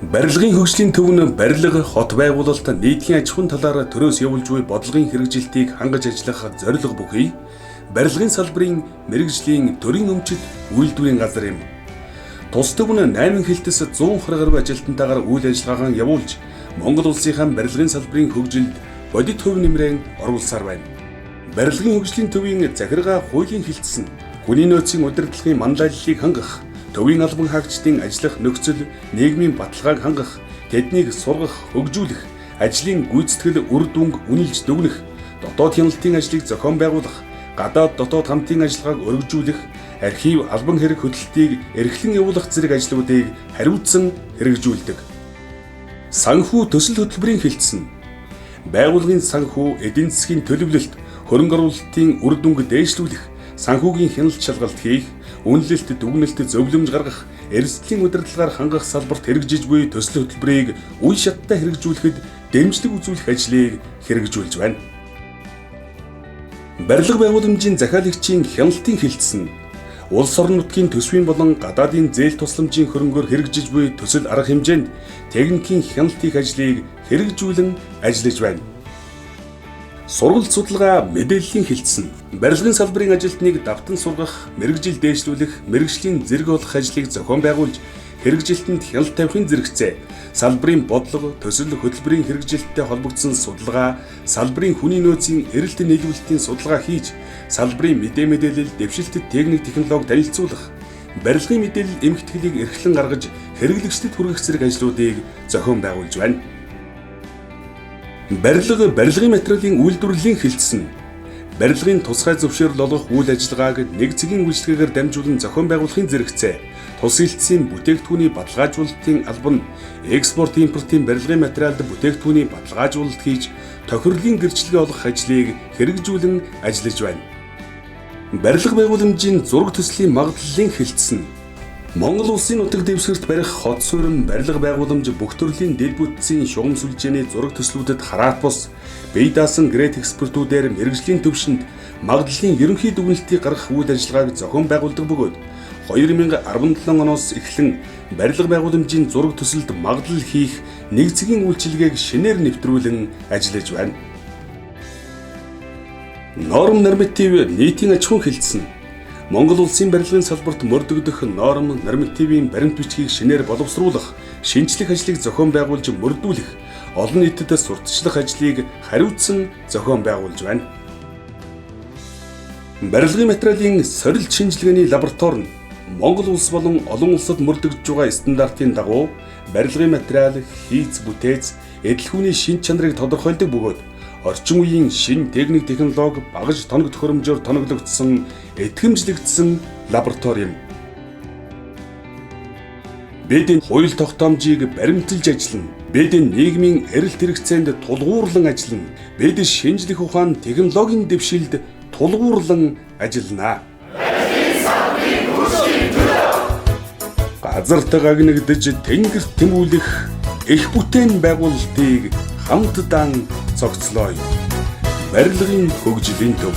Барилгын хөгжлийн төв нь барилга, хот байгуулалт, нийтийн аж ахуйн талаар төрөөс явуулж буй бодлогын хэрэгжилтийг хангаж ажиллах зорилго бүхий барилгын салбарын мэргэжлийн төрийн өмчит үйлдвэрийн газар юм. Тус төв нь 8 хэлтэс 100 гаруй ажилтнтайгаар үйл ажиллагаагаа явуулж Монгол улсынхаа барилгын салбарын хөгжилд бодит хөв нэмрэн оруулсаар байна. Барилгын хөгжлийн төвийн захиргаа хуулийн хэлтсэн хүний нөөцийн удирдлагын манлайллыг хангах, төвийн албан хаагчдын ажиллах нөхцөл, нийгмийн баталгааг хангах, тэднийг сургах, хөгжүүлэх, ажлын гүйцэтгэл үр дүнг үнэлж дүгнэх, дотоод хяналтын ажлыг зохион байгуулах, гадаад дотоод хамтын ажиллагааг өргөжүүлэх, архив, албан хэрэг хөтөлтийг эрхлэн явуулах зэрэг ажлуудыг хариуцсан хэрэгжүүлдэг. Санхүү төсөл хөтөлбөрийн хэлтсэн байгууллагын санхүү, эдийн засгийн төлөвлөлт, хөрөнгө оруулалтын үр дүнг дээшлүүлэх, санхүүгийн хяналт шалгалт хийх, үнэлэлт, дүгнэлт, зөвлөмж гаргах, эрсдлийн удирдлагаар хангах салбарт хэрэгжиж буй төсөл хөтөлбөрийг үе шаттай хэрэгжүүлэхэд дэмжлэг үзүүлэх ажлыг хэрэгжүүлж байна. Барилга байгууламжийн захиалагчийн хяналтын хэлтсэн улс орон нутгийн төсвийн болон гадаадын зээл тусламжийн хөрөнгөөр хэрэгжиж буй төсөл арга хэмжээнд техникийн хяналт хийх ажлыг хэрэгжүүлэн ажиллаж байна. Сургалт судалгаа мэдээллийн хэлтсэн барилгын салбарын ажилтныг давтан сургах, мэргэжил дээшлүүлэх, мэргэжлийн зэрэг олох ажлыг зохион байгуулж, хэрэгжилтэнд хяналт тавихын зэрэгцээ, салбарын бодлого, төсөл хөтөлбөрийн хэрэгжилттэй холбогдсон судалгаа, салбарын хүний нөөцийн эрэлт нийлүүлэлтийн судалгаа хийж, салбарын мэдээ мэдээлэл, дэвшилтэд техник технологи танилцуулах, барилгын мэдээлэл эмхэтгэлийг эрхлэн гаргаж, хэрэглэгчдэд хүргэх зэрэг ажлуудыг зохион байгуулж байна. Барилгын материалын үйлдвэрлэлийн хэлтсэн барилгын тусгай зөвшөөрөл олгох үйл ажиллагааг нэг цагийн үйлчлэгээр дамжуулан зохион байгуулахын зэрэгцээ, тус элтсийн бүтээгдэхүүний баталгаажуулалтын албан, экспорт импортын барилгын материалд бүтээгдэхүүний баталгаажуулалт хийж, тохирлын гэрчлэгээ олгох ажлыг хэрэгжүүлэн ажиллаж байна. Барилга байгууламжийн зураг төслийн магадлалын хэлтсэн Монгол улсын нутаг дэвсгэрт барих хот суурин барилга байгууламж бүх төрлийн дэд бүтцийн шугам сүлжээний зураг төслүүдэд хараат бус бие даасан грейт экспертүүдээр мэргэжлийн төвшөнд магадлалын ерөнхий дүгнэлтийг гаргах үйл ажиллагааг зохион байгуулдаг бөгөөд 2017 оноос эхлэн барилга байгууламжийн зураг төсөлд магадлал хийх нэг цагийн үйлчилгээг шинээр нэвтрүүлэн ажиллаж байна. Норм норматив нийтийн аж ахуйн хэлтсэн Монгол улсын барилгын салбарт мөрдөгдөх норм нормативын баримт бичгийг шинээр боловсруулах, шинжлэх ажлыг зохион байгуулж мөрдүүлэх, олон нийтэд сурталчлах ажлыг хариуцсан зохион байгуулж байна. Барилгын материалын сорилт шинжилгээний лаборатори нь Монгол улс болон олон улсад мөрдөгдөж байгаа стандартын дагуу барилгын материал, хийц бүтээц, эдлхүүний шинж чанарыг тодорхойлдог бөгөөд орчин үеийн шинэ техник технологи багаж тоног төхөөрөмжөөр тоноглогдсон, этгэмжлэгдсэн лаборатори юм. Бид хууль тогтоомжийг баримталж ажиллана. Бид нийгмийн эрэлт хэрэгцээнд тулгуурлан ажиллана. Бид шинжлэх ухаан технологийн дэвшилд тулгуурлан ажиллана. Газарт гагнагдж тэнгэрт тэмүүлэх их бүтээн байгуулалтыг хамтдаа цогцлоо. Барилгын хөгжлийн төв